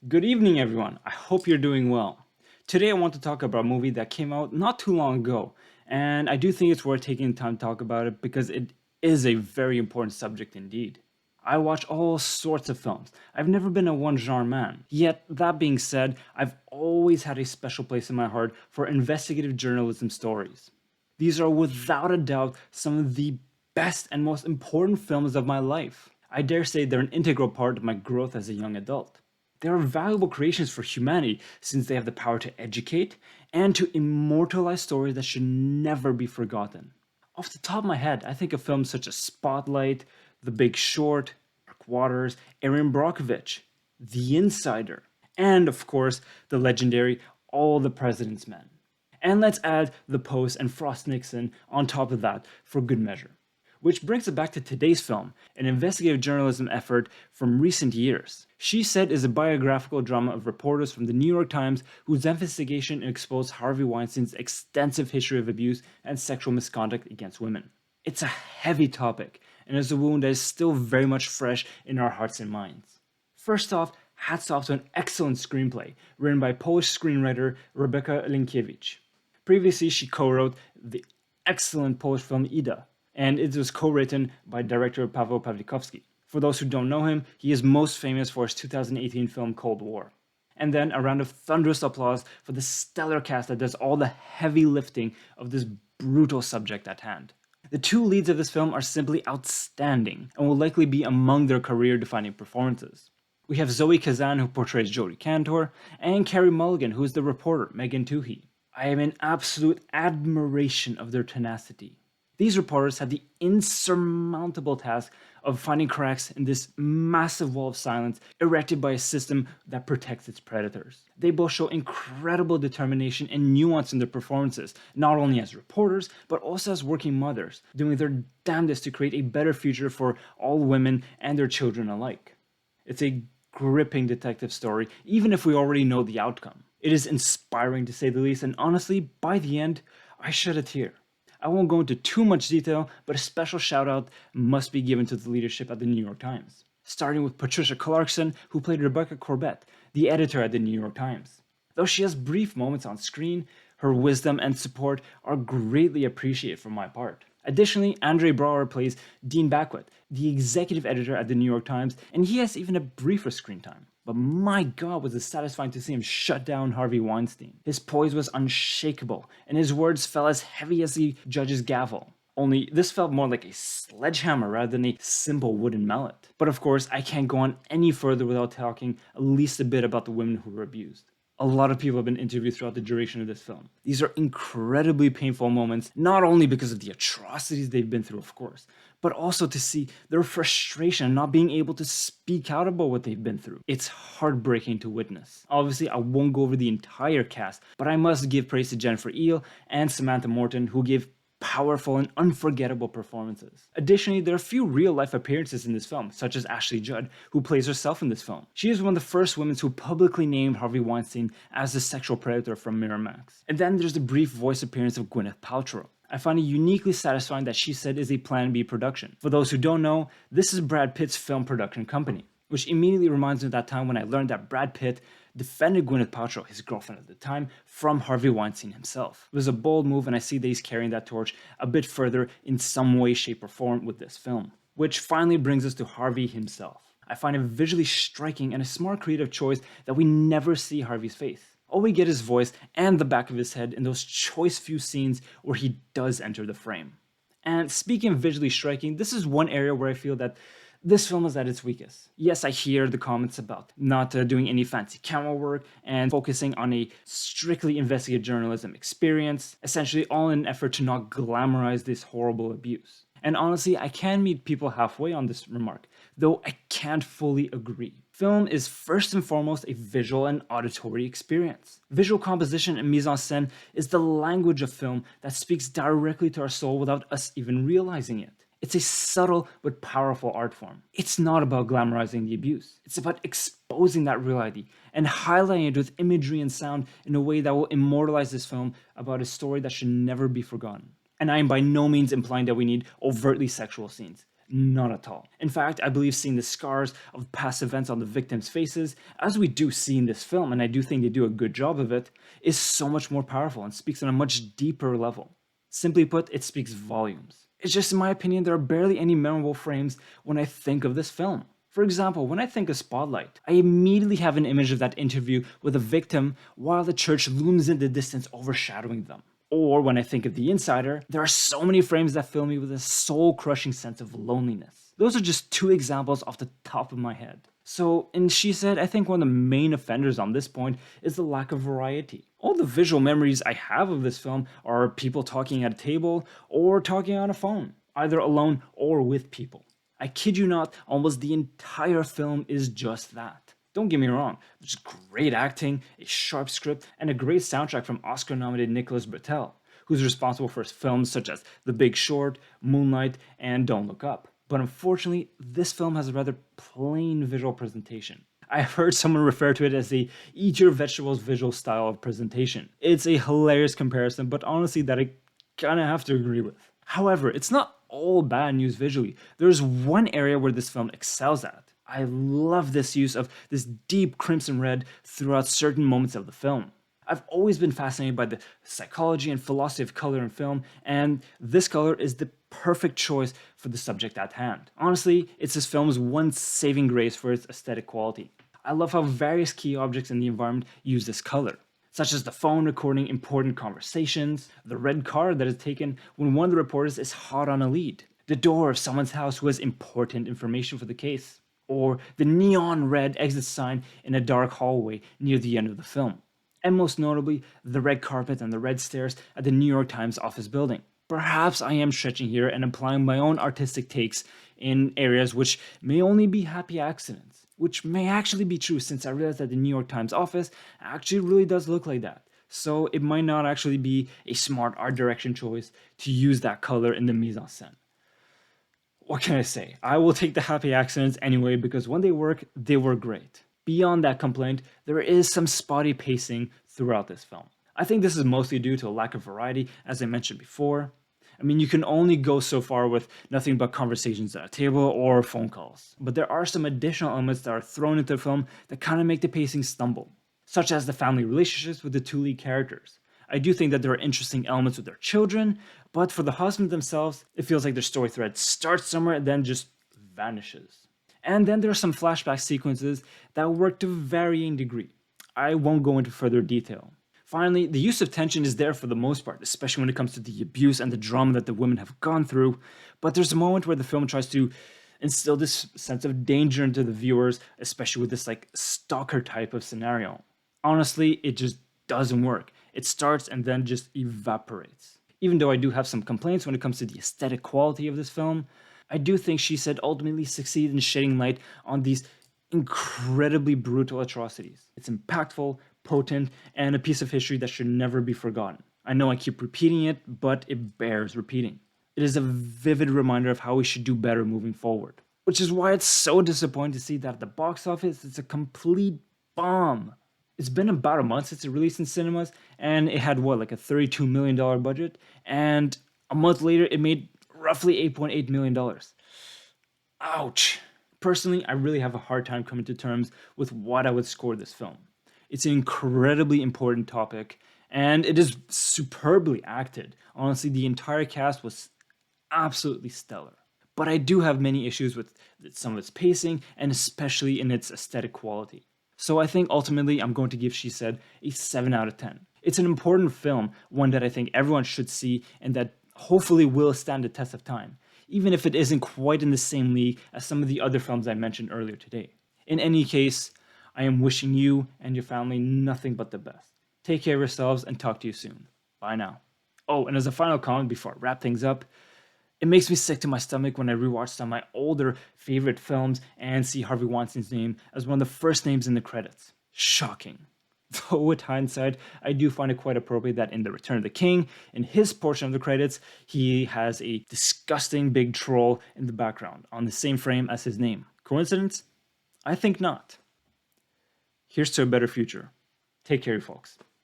Good evening, everyone. I hope you're doing well. Today, I want to talk about a movie that came out not too long ago, and I do think it's worth taking the time to talk about it because it is a very important subject indeed. I watch all sorts of films. I've never been a one genre man. Yet, that being said, I've always had a special place in my heart for investigative journalism stories. These are without a doubt some of the best and most important films of my life. I dare say they're an integral part of my growth as a young adult. They are valuable creations for humanity since they have the power to educate and to immortalize stories that should never be forgotten. Off the top of my head, I think of films such as Spotlight, The Big Short, Dark Waters, Erin Brockovich, The Insider, and of course, the legendary All the President's Men. And let's add The Post and Frost Nixon on top of that for good measure. Which brings it back to today's film, an investigative journalism effort from recent years. She Said is a biographical drama of reporters from the New York Times whose investigation exposed Harvey Weinstein's extensive history of abuse and sexual misconduct against women. It's a heavy topic, and is a wound that is still very much fresh in our hearts and minds. First off, hats off to an excellent screenplay written by Polish screenwriter Rebeka Linkiewicz. Previously, she co-wrote the excellent Polish film Ida, and it was co-written by director Paweł Pawlikowski. For those who don't know him, he is most famous for his 2018 film Cold War. And then a round of thunderous applause for the stellar cast that does all the heavy lifting of this brutal subject at hand. The two leads of this film are simply outstanding and will likely be among their career-defining performances. We have Zoe Kazan, who portrays Jodie Cantor, and Carey Mulligan, who is the reporter, Megan Toohey. I am in absolute admiration of their tenacity. These reporters had the insurmountable task of finding cracks in this massive wall of silence erected by a system that protects its predators. They both show incredible determination and nuance in their performances, not only as reporters, but also as working mothers, doing their damnedest to create a better future for all women and their children alike. It's a gripping detective story, even if we already know the outcome. It is inspiring to say the least, and honestly, by the end, I shed a tear. I won't go into too much detail, but a special shout out must be given to the leadership at the New York Times. Starting with Patricia Clarkson, who played Rebecca Corbett, the editor at the New York Times. Though she has brief moments on screen, her wisdom and support are greatly appreciated from my part. Additionally, Andre Braugher plays Dean Backwith, the executive editor at the New York Times, and he has even a briefer screen time. But my god, was it satisfying to see him shut down Harvey Weinstein. His poise was unshakable, and his words fell as heavy as the judge's gavel. Only this felt more like a sledgehammer rather than a simple wooden mallet. But of course, I can't go on any further without talking at least a bit about the women who were abused. A lot of people have been interviewed throughout the duration of this film. These are incredibly painful moments, not only because of the atrocities they've been through, of course, but also to see their frustration not being able to speak out about what they've been through. It's heartbreaking to witness. Obviously, I won't go over the entire cast, but I must give praise to Jennifer Eel and Samantha Morton, who gave powerful and unforgettable performances. Additionally, there are a few real-life appearances in this film, such as Ashley Judd, who plays herself in this film. She is one of the first women who publicly named Harvey Weinstein as the sexual predator from Miramax. And then there's the brief voice appearance of Gwyneth Paltrow. I find it uniquely satisfying that She Said is a Plan B production. For those who don't know, this is Brad Pitt's film production company, which immediately reminds me of that time when I learned that Brad Pitt defended Gwyneth Paltrow, his girlfriend at the time, from Harvey Weinstein himself. It was a bold move, and I see that he's carrying that torch a bit further in some way, shape, or form with this film. Which finally brings us to Harvey himself. I find it visually striking and a smart creative choice that we never see Harvey's face. All we get is voice and the back of his head in those choice few scenes where he does enter the frame. And speaking of visually striking, this is one area where I feel that this film is at its weakest. Yes, I hear the comments about not doing any fancy camera work and focusing on a strictly investigative journalism experience, essentially all in an effort to not glamorize this horrible abuse. And honestly, I can meet people halfway on this remark, though I can't fully agree. Film is first and foremost a visual and auditory experience. Visual composition and mise en scène is the language of film that speaks directly to our soul without us even realizing it. It's a subtle but powerful art form. It's not about glamorizing the abuse. It's about exposing that reality and highlighting it with imagery and sound in a way that will immortalize this film about a story that should never be forgotten. And I am by no means implying that we need overtly sexual scenes. Not at all. In fact, I believe seeing the scars of past events on the victims' faces, as we do see in this film, and I do think they do a good job of it, is so much more powerful and speaks on a much deeper level. Simply put, it speaks volumes. It's just, in my opinion, there are barely any memorable frames when I think of this film. For example, when I think of Spotlight, I immediately have an image of that interview with a victim while the church looms in the distance overshadowing them. Or when I think of The Insider, there are so many frames that fill me with a soul-crushing sense of loneliness. Those are just two examples off the top of my head. So, and She Said, I think one of the main offenders on this point is the lack of variety. All the visual memories I have of this film are people talking at a table or talking on a phone, either alone or with people. I kid you not, almost the entire film is just that. Don't get me wrong, there's great acting, a sharp script, and a great soundtrack from Oscar-nominated Nicolas Britell, who's responsible for films such as The Big Short, Moonlight, and Don't Look Up. But unfortunately, this film has a rather plain visual presentation. I've heard someone refer to it as the eat your vegetables visual style of presentation. It's a hilarious comparison, but honestly that I kinda have to agree with. However, it's not all bad news visually. There's one area where this film excels at. I love this use of this deep crimson red throughout certain moments of the film. I've always been fascinated by the psychology and philosophy of color in film, and this color is the perfect choice for the subject at hand. Honestly, it's this film's one saving grace for its aesthetic quality. I love how various key objects in the environment use this color, such as the phone recording important conversations, the red car that is taken when one of the reporters is hot on a lead, the door of someone's house who has important information for the case, or the neon red exit sign in a dark hallway near the end of the film. And most notably, the red carpet and the red stairs at the New York Times office building. Perhaps I am stretching here and applying my own artistic takes in areas which may only be happy accidents, which may actually be true since I realize that the New York Times office actually really does look like that. So it might not actually be a smart art direction choice to use that color in the mise en scène. What can I say? I will take the happy accidents anyway because when they work great. Beyond that complaint, there is some spotty pacing throughout this film. I think this is mostly due to a lack of variety, as I mentioned before. I mean, you can only go so far with nothing but conversations at a table or phone calls. But there are some additional elements that are thrown into the film that kind of make the pacing stumble, such as the family relationships with the two lead characters. I do think that there are interesting elements with their children, but for the husbands themselves, it feels like their story thread starts somewhere and then just vanishes. And then there are some flashback sequences that work to varying degree. I won't go into further detail. Finally, the use of tension is there for the most part, especially when it comes to the abuse and the drama that the women have gone through, but there's a moment where the film tries to instill this sense of danger into the viewers, especially with this like stalker type of scenario. Honestly, it just doesn't work. It starts and then just evaporates. Even though I do have some complaints when it comes to the aesthetic quality of this film, I do think She Said ultimately succeeded in shedding light on these incredibly brutal atrocities. It's impactful, potent, and a piece of history that should never be forgotten. I know I keep repeating it, but it bears repeating. It is a vivid reminder of how we should do better moving forward. Which is why it's so disappointing to see that at the box office, it's a complete bomb. It's been about a month since it released in cinemas, and it had what, like a $32 million budget, and a month later it made roughly $8.8 million. Ouch. Personally, I really have a hard time coming to terms with what I would score this film. It's an incredibly important topic, and it is superbly acted. Honestly, the entire cast was absolutely stellar. But I do have many issues with some of its pacing, and especially in its aesthetic quality. So I think ultimately I'm going to give She Said a 7 out of 10. It's an important film, one that I think everyone should see, and that hopefully will stand the test of time, even if it isn't quite in the same league as some of the other films I mentioned earlier today. In any case, I am wishing you and your family nothing but the best. Take care of yourselves and talk to you soon. Bye now. Oh, and as a final comment before I wrap things up, it makes me sick to my stomach when I rewatch some of my older favorite films and see Harvey Weinstein's name as one of the first names in the credits. Shocking. Though with hindsight, I do find it quite appropriate that in The Return of the King, in his portion of the credits, he has a disgusting big troll in the background on the same frame as his name. Coincidence? I think not. Here's to a better future. Take care, folks.